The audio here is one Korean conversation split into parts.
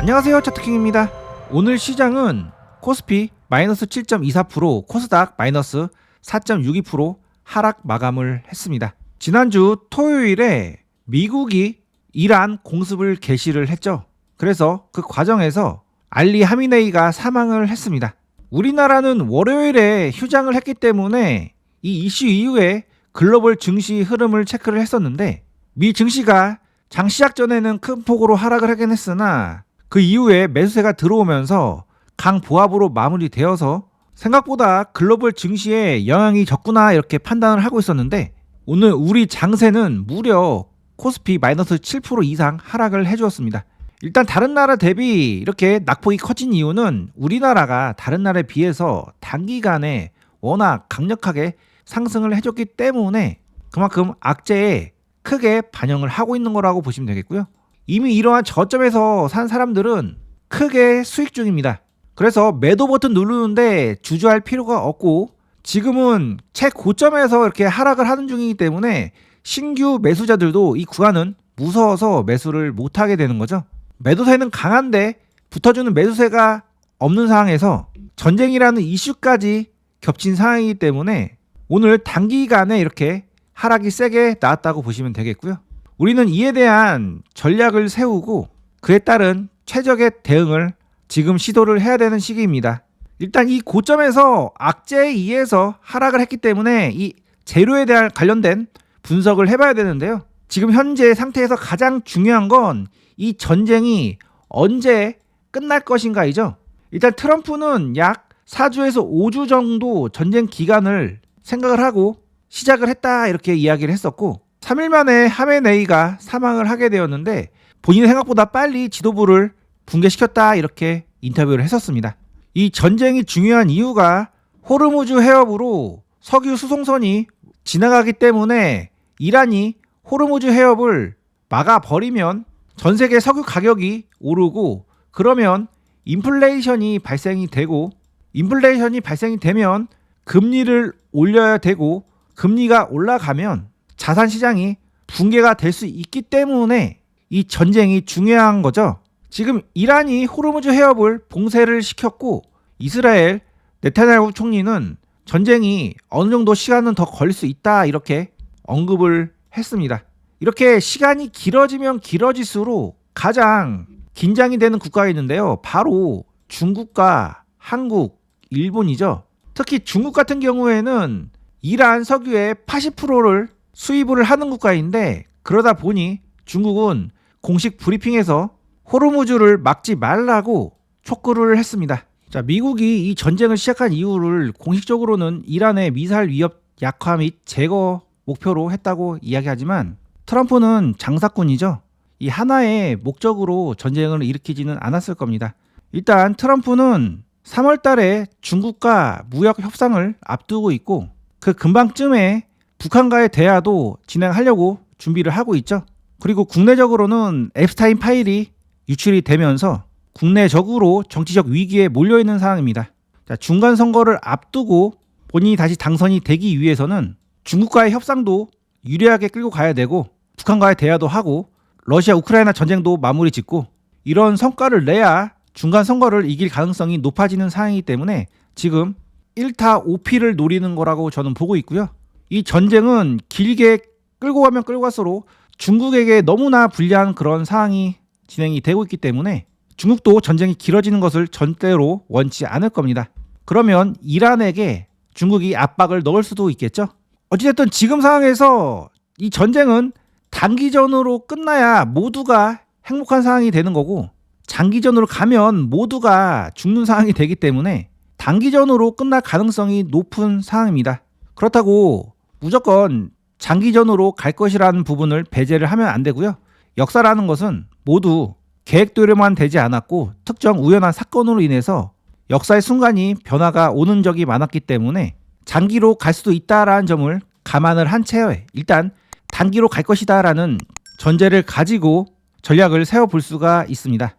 안녕하세요, 차트킹입니다. 오늘 시장은 코스피 마이너스 7.24%, 코스닥 마이너스 4.62% 하락 마감을 했습니다. 지난주 토요일에 미국이 이란 공습을 개시를 했죠. 그래서 그 과정에서 알리 하미네이가 사망을 했습니다. 우리나라는 월요일에 휴장을 했기 때문에 이 이슈 이후에 글로벌 증시 흐름을 체크를 했었는데, 미 증시가 장 시작 전에는 큰 폭으로 하락을 하긴 했으나 그 이후에 매수세가 들어오면서 강보합으로 마무리되어서 생각보다 글로벌 증시에 영향이 적구나 이렇게 판단을 하고 있었는데, 오늘 우리 장세는 무려 코스피 마이너스 7% 이상 하락을 해주었습니다. 일단 다른 나라 대비 이렇게 낙폭이 커진 이유는 우리나라가 다른 나라에 비해서 단기간에 워낙 강력하게 상승을 해줬기 때문에 그만큼 악재에 크게 반영을 하고 있는 거라고 보시면 되겠고요. 이미 이러한 저점에서 산 사람들은 크게 수익 중입니다. 그래서 매도 버튼 누르는데 주저할 필요가 없고, 지금은 최고점에서 이렇게 하락을 하는 중이기 때문에 신규 매수자들도 이 구간은 무서워서 매수를 못하게 되는 거죠. 매도세는 강한데 붙어주는 매수세가 없는 상황에서 전쟁이라는 이슈까지 겹친 상황이기 때문에 오늘 단기간에 이렇게 하락이 세게 나왔다고 보시면 되겠고요. 우리는 이에 대한 전략을 세우고 그에 따른 최적의 대응을 지금 시도를 해야 되는 시기입니다. 일단 이 고점에서 악재에 의해서 하락을 했기 때문에 이 재료에 대한 관련된 분석을 해봐야 되는데요. 지금 현재 상태에서 가장 중요한 건 이 전쟁이 언제 끝날 것인가이죠. 일단 트럼프는 약 4주에서 5주 정도 전쟁 기간을 생각을 하고 시작을 했다 이렇게 이야기를 했었고, 3일 만에 하메네이가 사망을 하게 되었는데 본인의 생각보다 빨리 지도부를 붕괴시켰다 이렇게 인터뷰를 했었습니다. 이 전쟁이 중요한 이유가 호르무즈 해협으로 석유 수송선이 지나가기 때문에 이란이 호르무즈 해협을 막아버리면 전 세계 석유 가격이 오르고, 그러면 인플레이션이 발생이 되고, 인플레이션이 발생이 되면 금리를 올려야 되고, 금리가 올라가면 자산 시장이 붕괴가 될 수 있기 때문에 이 전쟁이 중요한 거죠. 지금 이란이 호르무즈 해협을 봉쇄를 시켰고, 이스라엘 네타냐후 총리는 전쟁이 어느 정도 시간은 더 걸릴 수 있다 이렇게 언급을 했습니다. 이렇게 시간이 길어지면 길어질수록 가장 긴장이 되는 국가가 있는데요. 바로 중국과 한국, 일본이죠. 특히 중국 같은 경우에는 이란 석유의 80%를 수입을 하는 국가인데, 그러다 보니 중국은 공식 브리핑에서 호르무즈를 막지 말라고 촉구를 했습니다. 자, 미국이 이 전쟁을 시작한 이유를 공식적으로는 이란의 미사일 위협 약화 및 제거 목표로 했다고 이야기하지만, 트럼프는 장사꾼이죠. 이 하나의 목적으로 전쟁을 일으키지는 않았을 겁니다. 일단 트럼프는 3월 달에 중국과 무역 협상을 앞두고 있고, 그 금방쯤에 북한과의 대화도 진행하려고 준비를 하고 있죠. 그리고 국내적으로는 앱스타인 파일이 유출이 되면서 국내적으로 정치적 위기에 몰려있는 상황입니다. 자, 중간 선거를 앞두고 본인이 다시 당선이 되기 위해서는 중국과의 협상도 유리하게 끌고 가야 되고, 북한과의 대화도 하고, 러시아 우크라이나 전쟁도 마무리 짓고, 이런 성과를 내야 중간 선거를 이길 가능성이 높아지는 상황이기 때문에 지금 1타 5피를 노리는 거라고 저는 보고 있고요. 이 전쟁은 길게 끌고 가면 끌고 갈수록 중국에게 너무나 불리한 그런 상황이 진행이 되고 있기 때문에 중국도 전쟁이 길어지는 것을 절대로 원치 않을 겁니다. 그러면 이란에게 중국이 압박을 넣을 수도 있겠죠. 어찌됐든 지금 상황에서 이 전쟁은 단기전으로 끝나야 모두가 행복한 상황이 되는 거고, 장기전으로 가면 모두가 죽는 상황이 되기 때문에 단기전으로 끝날 가능성이 높은 상황입니다. 그렇다고 무조건 장기전으로 갈 것이라는 부분을 배제를 하면 안 되고요. 역사라는 것은 모두 계획대로만 되지 않았고, 특정 우연한 사건으로 인해서 역사의 순간이 변화가 오는 적이 많았기 때문에 장기로 갈 수도 있다라는 점을 감안을 한 채 일단 단기로 갈 것이다라는 전제를 가지고 전략을 세워볼 수가 있습니다.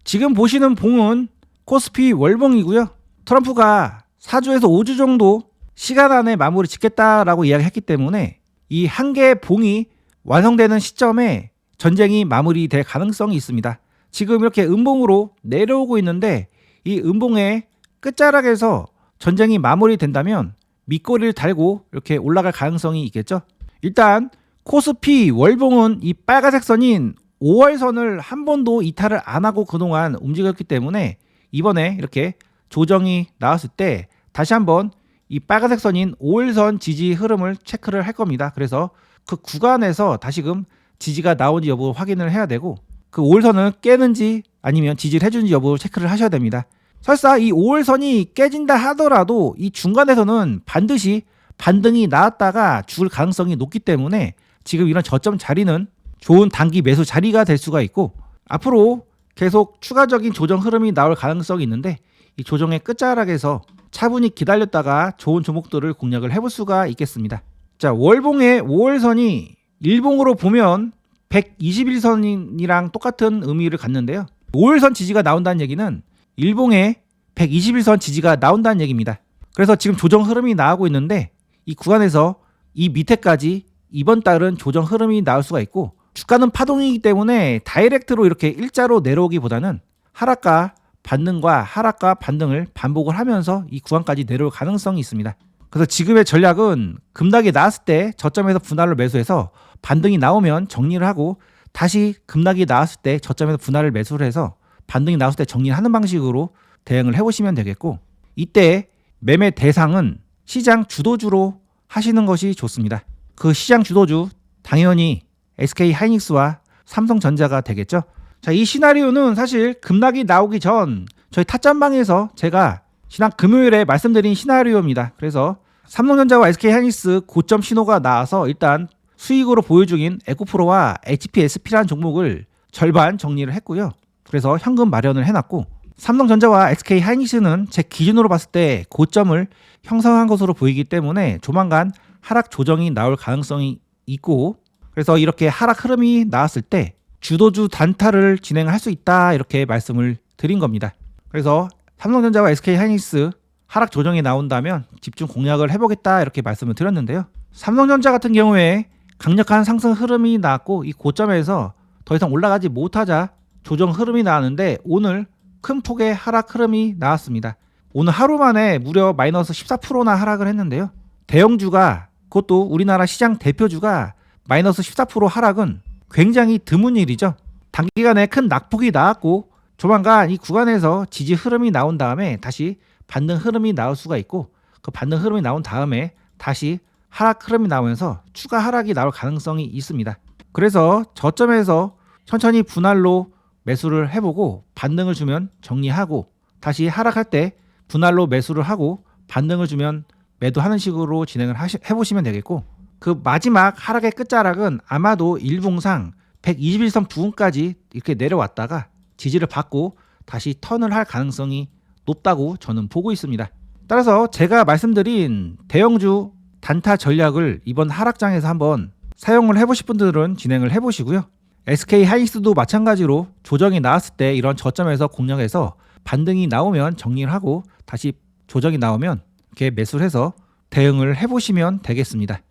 지금 보시는 봉은 코스피 월봉이고요. 트럼프가 4주에서 5주 정도 시간 안에 마무리 짓겠다라고 이야기했기 때문에 이 한 개의 봉이 완성되는 시점에 전쟁이 마무리될 가능성이 있습니다. 지금 이렇게 음봉으로 내려오고 있는데 이 음봉의 끝자락에서 전쟁이 마무리된다면 밑꼬리를 달고 이렇게 올라갈 가능성이 있겠죠. 일단 코스피 월봉은 이 빨간색 선인 5월선을 한 번도 이탈을 안 하고 그동안 움직였기 때문에 이번에 이렇게 조정이 나왔을 때 다시 한번 이 빨간색 선인 5월선 지지 흐름을 체크를 할 겁니다. 그래서 그 구간에서 다시금 지지가 나오는지 여부 확인을 해야 되고 그 5월선을 깨는지 아니면 지지를 해주는지 여부 체크를 하셔야 됩니다. 설사 이 5월선이 깨진다 하더라도 이 중간에서는 반드시 반등이 나왔다가 죽을 가능성이 높기 때문에 지금 이런 저점 자리는 좋은 단기 매수 자리가 될 수가 있고 앞으로 계속 추가적인 조정 흐름이 나올 가능성이 있는데 이 조정의 끝자락에서 차분히 기다렸다가 좋은 종목들을 공략을 해볼 수가 있겠습니다. 자, 월봉의 5월선이 일봉으로 보면 121선이랑 똑같은 의미를 갖는데요. 5월선 지지가 나온다는 얘기는 일봉에 121선 지지가 나온다는 얘기입니다. 그래서 지금 조정 흐름이 나오고 있는데 이 구간에서 이 밑에까지 이번 달은 조정 흐름이 나올 수가 있고 주가는 파동이기 때문에 다이렉트로 이렇게 일자로 내려오기보다는 하락과 반등을 반복을 하면서 이 구간까지 내려올 가능성이 있습니다. 그래서 지금의 전략은 급락이 나왔을 때 저점에서 분할로 매수해서 반등이 나오면 정리를 하고 다시 급락이 나왔을 때 저점에서 분할을 매수를 해서 반등이 나왔을 때 정리를 하는 방식으로 대응을 해보시면 되겠고 이때 매매 대상은 시장 주도주로 하시는 것이 좋습니다. 그 시장 주도주 당연히 SK하이닉스와 삼성전자가 되겠죠. 자, 이 시나리오는 사실 급락이 나오기 전 저희 타점방에서 제가 지난 금요일에 말씀드린 시나리오입니다. 그래서 삼성전자와 SK하이닉스 고점 신호가 나와서 일단 수익으로 보유 중인 에코프로와 HPSP라는 종목을 절반 정리를 했고요. 그래서 현금 마련을 해놨고 삼성전자와 SK하이닉스는 제 기준으로 봤을 때 고점을 형성한 것으로 보이기 때문에 조만간 하락 조정이 나올 가능성이 있고 그래서 이렇게 하락 흐름이 나왔을 때 주도주 단타를 진행할 수 있다 이렇게 말씀을 드린 겁니다. 그래서 삼성전자와 SK하이닉스 하락 조정이 나온다면 집중 공략을 해보겠다 이렇게 말씀을 드렸는데요. 삼성전자 같은 경우에 강력한 상승 흐름이 나왔고 이 고점에서 더 이상 올라가지 못하자 조정 흐름이 나왔는데 오늘 큰 폭의 하락 흐름이 나왔습니다. 오늘 하루 만에 무려 마이너스 14%나 하락을 했는데요. 대형주가 그것도 우리나라 시장 대표주가 마이너스 14% 하락은 굉장히 드문 일이죠. 단기간에 큰 낙폭이 나왔고 조만간 이 구간에서 지지 흐름이 나온 다음에 다시 반등 흐름이 나올 수가 있고 그 반등 흐름이 나온 다음에 다시 하락 흐름이 나오면서 추가 하락이 나올 가능성이 있습니다. 그래서 저점에서 천천히 분할로 매수를 해보고 반등을 주면 정리하고 다시 하락할 때 분할로 매수를 하고 반등을 주면 매도하는 식으로 진행을 해보시면 되겠고 그 마지막 하락의 끝자락은 아마도 일봉상 121선 부근까지 이렇게 내려왔다가 지지를 받고 다시 턴을 할 가능성이 높다고 저는 보고 있습니다. 따라서 제가 말씀드린 대형주 단타 전략을 이번 하락장에서 한번 사용을 해보실 분들은 진행을 해보시고요. SK하이닉스도 마찬가지로 조정이 나왔을 때 이런 저점에서 공략해서 반등이 나오면 정리를 하고 다시 조정이 나오면 이렇게 매수를 해서 대응을 해보시면 되겠습니다.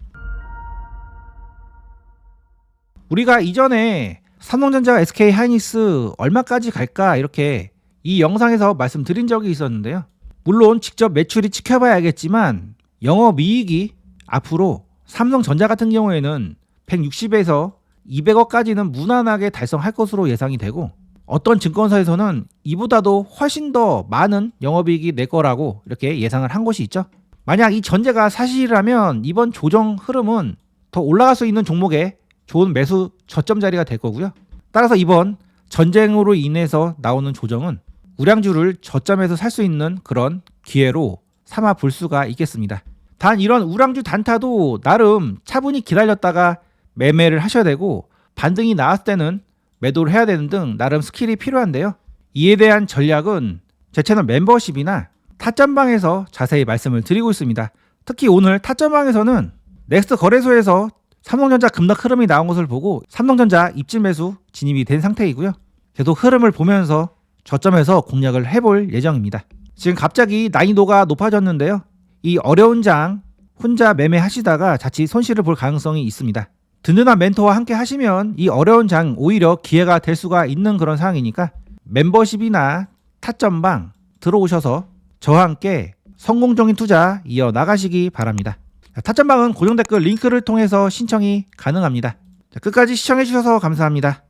우리가 이전에 삼성전자와 SK하이닉스 얼마까지 갈까 이렇게 이 영상에서 말씀드린 적이 있었는데요. 물론 직접 매출이 지켜봐야겠지만 영업이익이 앞으로 삼성전자 같은 경우에는 160에서 200억까지는 무난하게 달성할 것으로 예상이 되고 어떤 증권사에서는 이보다도 훨씬 더 많은 영업이익이 낼 거라고 이렇게 예상을 한 곳이 있죠. 만약 이 전제가 사실이라면 이번 조정 흐름은 더 올라갈 수 있는 종목에 좋은 매수 저점 자리가 될 거고요. 따라서 이번 전쟁으로 인해서 나오는 조정은 우량주를 저점에서 살 수 있는 그런 기회로 삼아 볼 수가 있겠습니다. 단 이런 우량주 단타도 나름 차분히 기다렸다가 매매를 하셔야 되고 반등이 나왔을 때는 매도를 해야 되는 등 나름 스킬이 필요한데요. 이에 대한 전략은 제 채널 멤버십이나 타점방에서 자세히 말씀을 드리고 있습니다. 특히 오늘 타점방에서는 넥스트 거래소에서 삼성전자 급락 흐름이 나온 것을 보고 삼성전자 입질 매수 진입이 된 상태이고요. 계속 흐름을 보면서 저점에서 공략을 해볼 예정입니다. 지금 갑자기 난이도가 높아졌는데요. 이 어려운 장 혼자 매매하시다가 자칫 손실을 볼 가능성이 있습니다. 든든한 멘토와 함께 하시면 이 어려운 장 오히려 기회가 될 수가 있는 그런 상황이니까 멤버십이나 타점방 들어오셔서 저와 함께 성공적인 투자 이어나가시기 바랍니다. 타점방은 고정 댓글 링크를 통해서 신청이 가능합니다. 끝까지 시청해주셔서 감사합니다.